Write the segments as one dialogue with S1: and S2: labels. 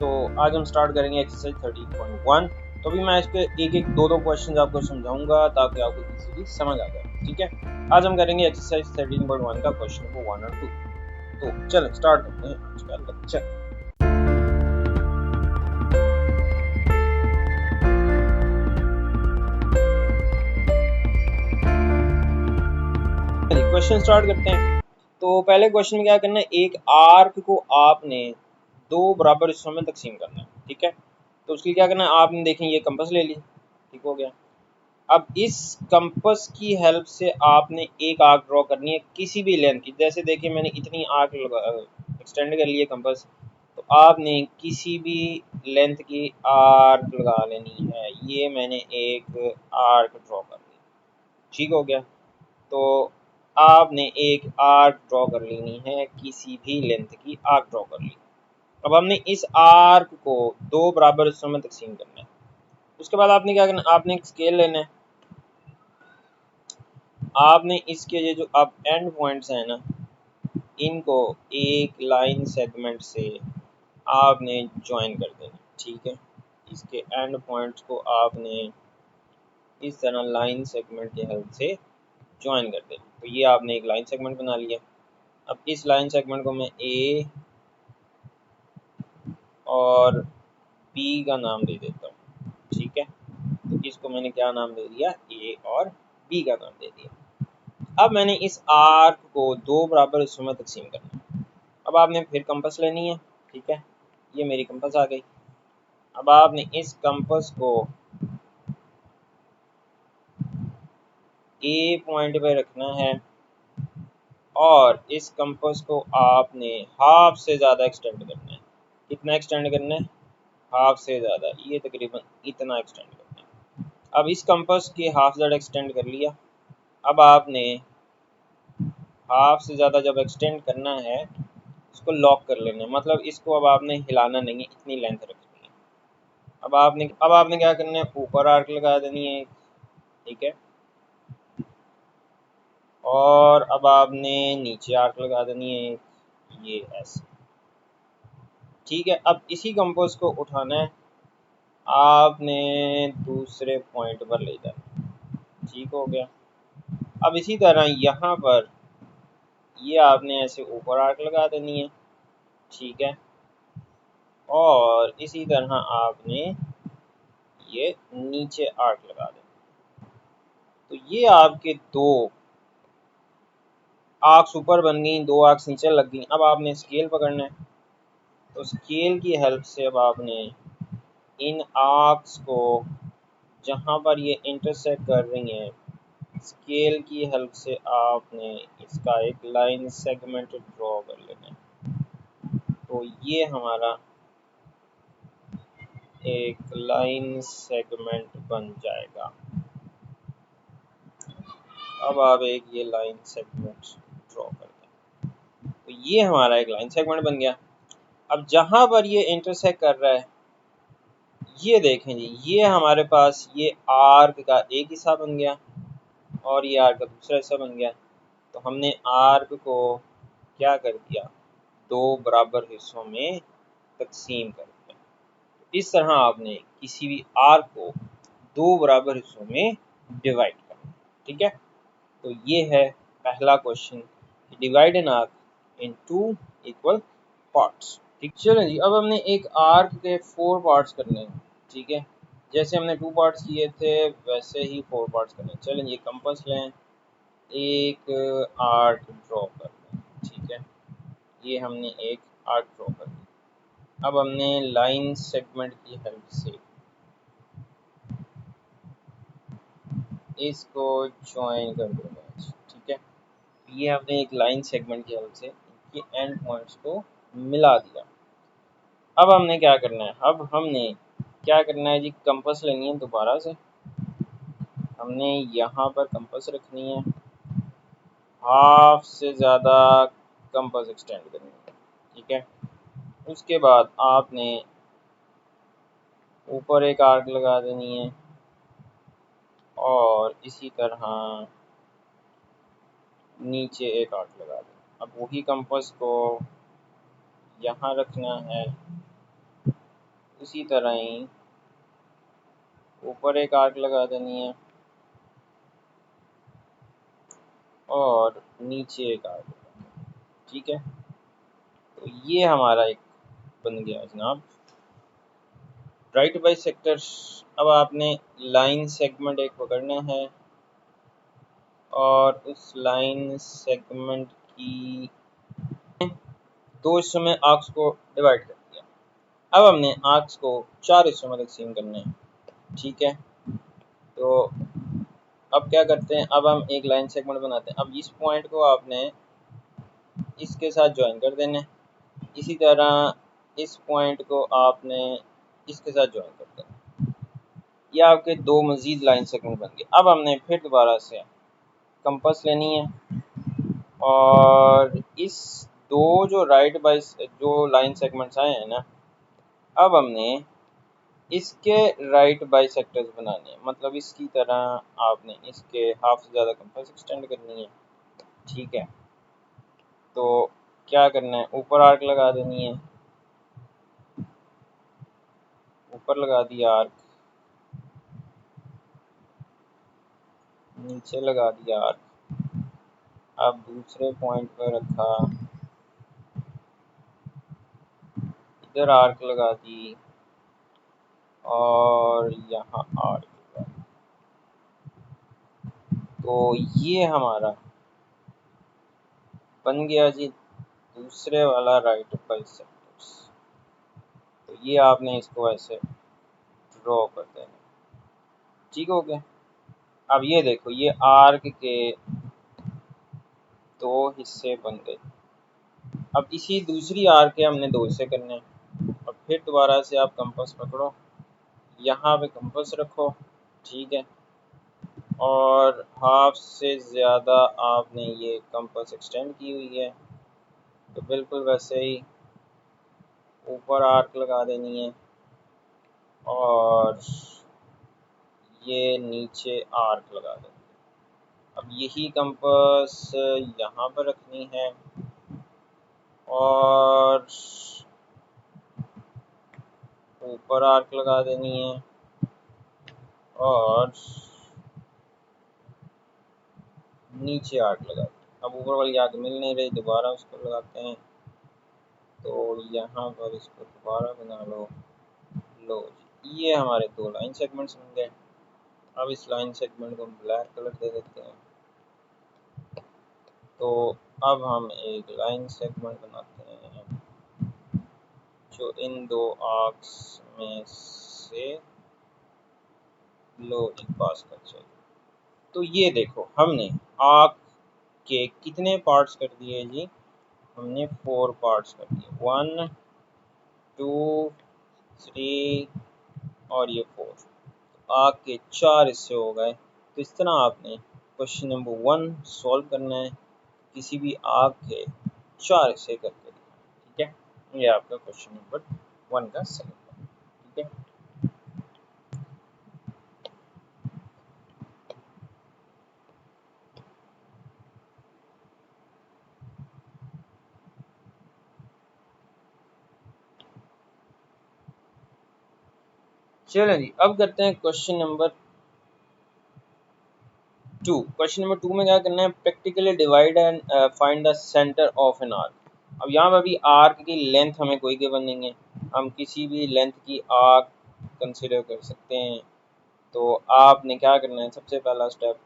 S1: तो आज हम स्टार्ट करेंगे एक्सरसाइज 13.1। तो अभी मैं इसके एक एक दो क्वेश्चन आपको समझाऊंगा ताकि आपको इजीली समझ आ जाए। ठीक है, आज हम करेंगे एक्सरसाइज 13.1 का क्वेश्चन नंबर 1 और 2। तो चलो स्टार्ट करते हैं आज का लेक्चर। क्वेश्चन स्टार्ट करते हैं। तो पहले क्वेश्चन में क्या करना है, एक आर्क को आपने दो बराबर हिस्सों में तकसीम करना है। ठीक है, तो उसके लिए क्या करना है, आपने देखें ये कंपास ले ली, ठीक हो गया। अब इस कंपास की हेल्प से आपने एक आर्क ड्रॉ करनी है किसी भी लेंथ की। जैसे देखिए मैंने इतनी आर्क एक्सटेंड कर ली है कंपास, तो आपने किसी भी लेंथ की आर्क लगा लेनी है। ये मैंने एक आर्क ड्रॉ कर ली, ठीक हो गया। तो आपने एक आर्क ड्रॉ कर लेनी है, किसी भी लेंथ की आर्क ड्रॉ कर ली। अब हमने इस आर्क को दो बराबर हिस्सों में तकसीम करना है। उसके बाद आपने क्या करना है, आपने एक स्केल लेना है। आपने इसके ये जो अब एंड पॉइंट्स हैं ना, इनको एक लाइन सेगमेंट से आपने ज्वाइन कर देना। ठीक है, इसके एंड पॉइंट्स को आपने इस तरह लाइन सेगमेंट की हेल्प से ज्वाइन कर देना। तो ये आपने एक लाइन सेगमेंट बना लिया। अब इस लाइन सेगमेंट को मैं ए और बी का नाम दे देता हूँ। ठीक है, तो इसको मैंने क्या नाम दे दिया, ए और बी का नाम दे दिया। अब मैंने इस आर्क को दो बराबर हिस्सों में तकसीम करना है। अब आपने फिर कंपास लेनी है। ठीक है, ये मेरी कंपास आ गई। अब आपने इस कंपास को ए पॉइंट पे रखना है और इस कंपास को आपने हाफ से ज़्यादा एक्सटेंड करना है। कितना एक्सटेंड करना है, हाफ से ज़्यादा, ये तकरीबन इतना एक्सटेंड करना है। अब इस कंपास के हाफ ज़्यादा एक्सटेंड कर लिया। अब आपने हाफ से ज़्यादा जब एक्सटेंड करना है, इसको लॉक कर लेना है। मतलब इसको अब आपने हिलाना नहीं है, इतनी लेंथ रखनी है। अब आपने क्या करना है, ऊपर आर्क लगा देनी है। ठीक है, और अब आपने नीचे आर्क लगा देनी है, ये ऐसे। ठीक है, अब इसी कंपास को उठाना है, आपने दूसरे पॉइंट पर ले जाना। ठीक हो गया। अब इसी तरह यहाँ पर ये आपने ऐसे ऊपर आर्क लगा देनी है। ठीक है, और इसी तरह आपने ये नीचे आर्क लगा देना। तो ये आपके दो आर्क्स ऊपर बन गई, दो आर्क्स नीचे लग गई। अब आपने स्केल पकड़ना है। तो स्केल की हेल्प से अब आपने इन आर्क्स को जहाँ पर ये इंटरसेक्ट कर रही हैं, स्केल की हेल्प से आपने इसका एक लाइन सेगमेंट ड्रॉ कर लेना है। तो ये हमारा एक लाइन सेगमेंट बन जाएगा। अब आप एक ये लाइन सेगमेंट ड्रॉ कर दें, तो ये हमारा एक लाइन सेगमेंट बन गया। अब जहाँ पर ये इंटरसेक्ट कर रहा है, ये देखें जी, ये हमारे पास ये आर्क का एक हिस्सा बन गया और ये आर्क का दूसरा हिस्सा बन गया। तो हमने आर्क को क्या कर दिया, दो बराबर हिस्सों में तकसीम कर दिया। इस तरह आपने किसी भी आर्क को दो बराबर हिस्सों में डिवाइड करना। ठीक है, तो ये है पहला question, divide an arc in two equal parts. ठीक, चलें जी, अब हमने एक आर्क के 4 पार्ट्स करने हैं। ठीक है, जैसे हमने 2 पार्ट्स किए थे वैसे ही 4 पार्ट्स करने हैं। चलें ये कंपास लें, एक आर्क ड्रॉ कर लें। ठीक है, ये हमने एक आर्क ड्रॉ कर लिया। अब हमने लाइन सेगमेंट की हेल्प से इसको ज्वाइन कर देंगे। ठीक है, ये हमने एक लाइन सेगमेंट की हेल्प से इनके एंड पॉइंट्स को मिला दिया। अब हमने क्या करना है, अब हमने क्या करना है जी, कंपास लेनी है दोबारा से। हमने यहाँ पर कंपास रखनी है, हाफ से ज़्यादा कंपास एक्सटेंड करनी है। ठीक है, उसके बाद आपने ऊपर एक आर्क लगा देनी है और इसी तरह नीचे एक आर्क लगा देना। अब वही कंपास को यहाँ रखना है उसी तरह ही ऊपर एक आर्क लगा देनी है और नीचे एक आर्क लगा देनी है। ठीक है, तो ये हमारा एक बन गया जनाब राइट बाई सेक्टर। अब आपने लाइन सेगमेंट एक पकड़ना है और उस लाइन सेगमेंट की दो हिस्सों में आर्क्स को डिवाइड कर दिया। अब हमने आर्क्स को 4 हिस्सों में तकसीम करने हैं। ठीक है, तो अब क्या करते हैं, अब हम एक लाइन सेगमेंट बनाते हैं। अब इस पॉइंट को आपने इसके साथ ज्वाइन कर देना है, इसी तरह इस पॉइंट को आपने इसके साथ ज्वाइन कर देना। ये आपके दो मजीद लाइन सेगमेंट बन गए। अब हमने फिर दोबारा से कंपास लेनी है और इस दो जो राइट बाई जो लाइन सेगमेंट्स आए हैं ना, अब हमने इसके राइट बाई सेक्टर्स बनाने हैं, मतलब इसकी तरह आपने इसके हाफ से ज़्यादा कंपास एक्सटेंड करनी है। ठीक है, तो क्या करना है, ऊपर आर्क लगा देनी है, ऊपर लगा दिया आर्क, नीचे लगा दिया आर्क। अब दूसरे पॉइंट पर रखा, इधर आर्क लगा दी और यहाँ आर्क लगा दी। तो ये हमारा बन गया जी दूसरे वाला राइट बाई सेक्टर्स। तो ये आपने इसको ऐसे ड्रॉ कर देना। ठीक हो गया। अब ये देखो, ये आर्क के दो हिस्से बन गए। अब इसी दूसरी आर्क के हमने दो हिस्से करने हैं। अब फिर दोबारा से आप कंपास पकड़ो, यहाँ पे कंपास रखो। ठीक है, और हाफ से ज़्यादा आपने ये कंपास एक्सटेंड की हुई है, तो बिल्कुल वैसे ही ऊपर आर्क लगा देनी है और ये नीचे आर्क लगा देनी है। अब यही कंपास यहाँ पर रखनी है और ऊपर आर्क लगा देनी है और नीचे आर्क लगा देनी है। अब ऊपर वाली आर्क मिल नहीं रही, दोबारा उसको लगाते हैं। तो यहाँ पर इसको दोबारा बना लो। लो जी, ये हमारे दो लाइन सेगमेंट्स बन गए। अब इस लाइन सेगमेंट को हम ब्लैक कलर दे देते हैं। तो अब हम एक लाइन सेगमेंट बनाते हैं जो इन दो आर्क्स में से लोडिंग पास कर जाएगी। तो ये देखो, हमने आर्क के कितने पार्ट्स कर दिए जी, हमने 4 पार्ट्स कर दिए, 1 2 3 और ये 4। आर्क के 4 हिस्से हो गए। तो इस तरह आपने क्वेश्चन नंबर 1 सॉल्व करना है, किसी भी आर्क के 4 हिस्से करके। ठीक है, ये आपका क्वेश्चन नंबर 1 का सही है। ठीक है, चलें जी, अब करते हैं क्वेश्चन नंबर 2। क्वेश्चन नंबर 2 में क्या करना है, practically divide and find the centre of an arc. अब यहाँ पर भी आर्क की लेंथ हमें कोई गिवन नहीं है, हम किसी भी लेंथ की आर्क कंसिडर कर सकते हैं। तो आपने क्या करना है, सबसे पहला स्टेप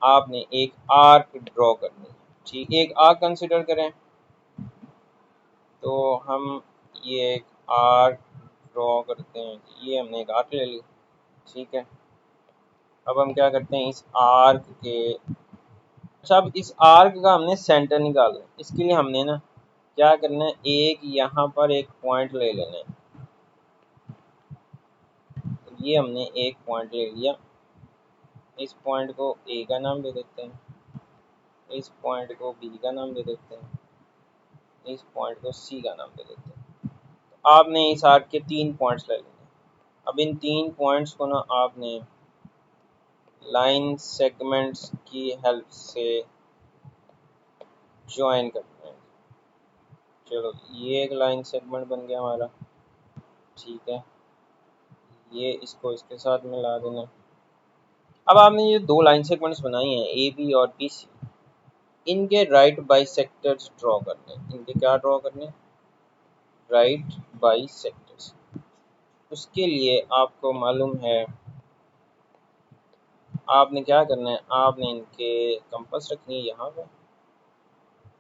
S1: आपने एक आर्क ड्रॉ करनी है। ठीक, एक आर्क कंसिडर करें, तो हम ये एक आर्क ड्रॉ करते हैं। ये हमने एक आर्क ले ली। ठीक है, अब हम क्या करते हैं, इस आर्क के, अच्छा अब इस आर्क का हमने सेंटर निकालना है। इसके लिए हमने ना क्या करना है, एक यहाँ पर एक पॉइंट ले लेना है। तो ये हमने एक पॉइंट ले लिया, इस पॉइंट को ए का नाम दे देते हैं, इस पॉइंट को बी का नाम दे देते हैं, इस पॉइंट को सी का नाम दे देते हैं। तो आपने इस आर्क के 3 पॉइंट्स ले लेने। अब इन 3 पॉइंट्स को ना आपने लाइन सेगमेंट्स की हेल्प से ज्वाइन करना है। चलो, ये एक लाइन सेगमेंट बन गया हमारा। ठीक है, ये इसको इसके साथ मिला देना। अब आपने ये दो लाइन सेगमेंट्स बनाई हैं ए बी और बी सी, इनके राइट बाइसेक्टर्स ड्रॉ करने। इनके क्या ड्रॉ करने? Right bisectors. उसके लिए आपको मालूम है आपने क्या करना है, आपने इनके कंपास रखनी है यहाँ पे,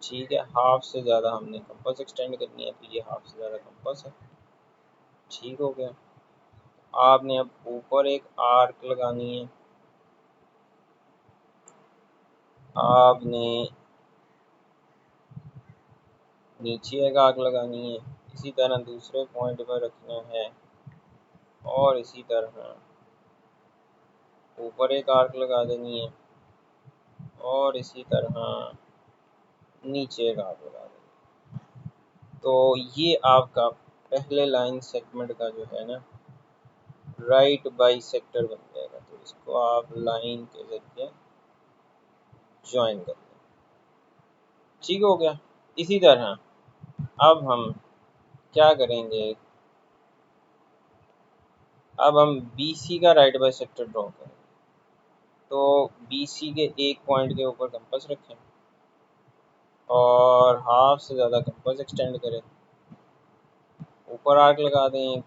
S1: ठीक है। हाफ से ज़्यादा हमने कंपास एक्सटेंड करनी है, तो ये हाफ से ज़्यादा कंपास है, ठीक हो गया। आपने अब ऊपर एक आर्क लगानी है, आपने नीचे एक आर्क लगानी है, इसी तरह दूसरे पॉइंट पर रखना है, और इसी तरह ऊपर एक आर्क लगा देनी है, और इसी तरह नीचे एक आर्क लगा देनी है। तो ये आपका पहले लाइन सेगमेंट का जो है ना राइट बाइसेक्टर बन जाएगा। तो इसको आप लाइन के जरिए ज्वाइन कर लें, ठीक हो गया। इसी तरह अब हम क्या करेंगे, अब हम बी सी का राइट बाइसेक्टर ड्रॉ करेंगे। तो बी सी के एक पॉइंट के ऊपर कंपास रखें और हाफ से ज़्यादा कंपास एक्सटेंड करें, ऊपर आर्क लगा दें एक,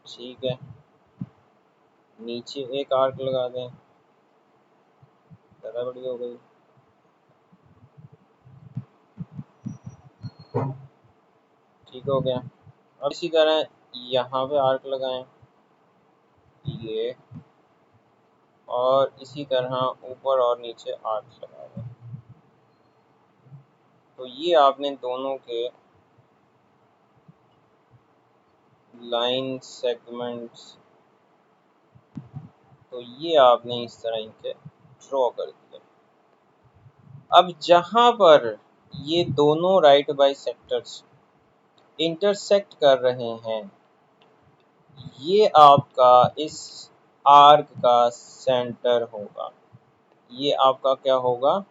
S1: ठीक है। नीचे एक आर्क लगा दें, ज़्यादा बड़ी हो गई, ठीक हो गया। अब इसी तरह यहाँ पे आर्क लगाएं ये, और इसी तरह ऊपर और नीचे आर्क लगा दें। तो ये आपने दोनों के लाइन सेगमेंट्स, तो ये आपने इस तरह इनके ड्रॉ कर दिए। अब जहाँ पर ये दोनों राइट बाइसेक्टर्स इंटरसेक्ट कर रहे हैं, ये आपका इस आर्क का सेंटर होगा। ये आपका क्या होगा?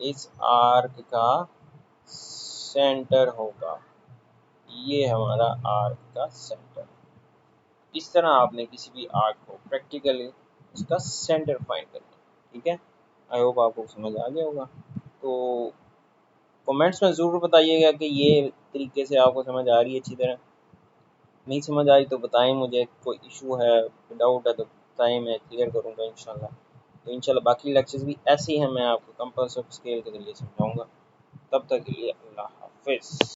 S1: इस आर्क का सेंटर होगा। ये हमारा आर्क का सेंटर। इस तरह आपने किसी भी आर्क को प्रैक्टिकली उसका सेंटर फाइंड करना, ठीक है। आई होप आपको समझ आ गया होगा। तो कमेंट्स में ज़रूर बताइएगा कि ये तरीके से आपको समझ आ रही है अच्छी तरह। नहीं समझ आई तो बताएं मुझे, कोई इशू है, डाउट है तो बताएं, मैं क्लियर करूँगा इंशाल्लाह। तो इंशाल्लाह बाकी लेक्चर्स भी ऐसे ही हैं, मैं आपको कंपास ऑफ स्केल के ज़रिए समझाऊँगा। तब तक के लिए अल्लाह हाफ़िज़।